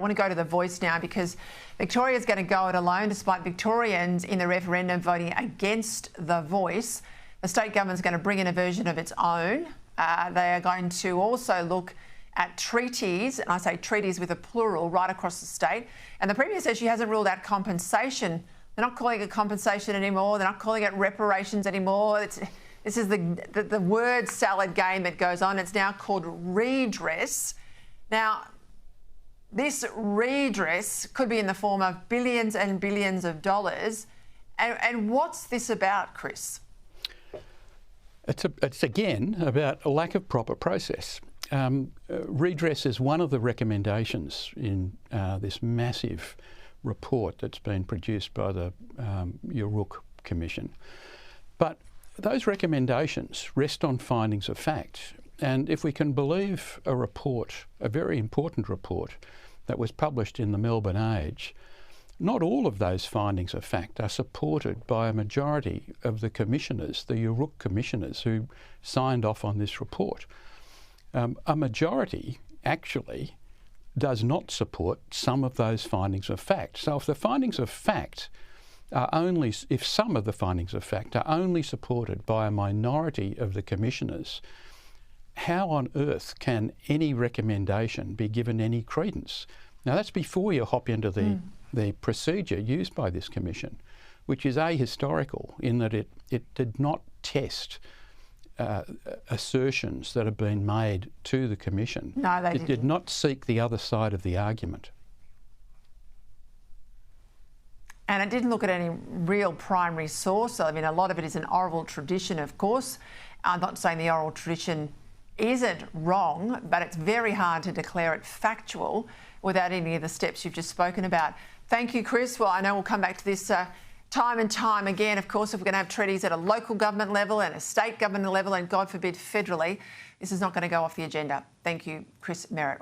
I want to go to the Voice now because Victoria's going to go it alone despite Victorians in the referendum voting against the Voice. The state government's going to bring in a version of its own. They are going to also look at treaties, and I say treaties with a plural, right across the state. And the Premier says she hasn't ruled out compensation. They're not calling it compensation anymore. They're not calling it reparations anymore. This is the word salad game that goes on. It's now called redress. Now, this redress could be in the form of billions and billions of dollars. And what's this about, Chris? It's again about a lack of proper process. Redress is one of the recommendations in this massive report that's been produced by the Uruk Commission. But those recommendations rest on findings of fact. And if we can believe a report, a very important report, that was published in the Melbourne Age, not all of those findings of fact are supported by a majority of the commissioners, the Uruk commissioners who signed off on this report. A majority actually does not support some of those findings of fact. So if the findings of fact are only, if some of the findings of fact are only supported by a minority of the commissioners, how on earth can any recommendation be given any credence? Now that's before you hop into the procedure used by this commission, which is ahistorical in that it did not test assertions that have been made to the commission. No, they didn't. It did not seek the other side of the argument. And it didn't look at any real primary source. I mean, a lot of it is an oral tradition, of course. I'm not saying the oral tradition isn't wrong, but it's very hard to declare it factual without any of the steps you've just spoken about. Thank you, Chris. Well, I know we'll come back to this time and time again. Of course, if we're going to have treaties at a local government level and a state government level and, God forbid, federally, this is not going to go off the agenda. Thank you, Chris Merritt.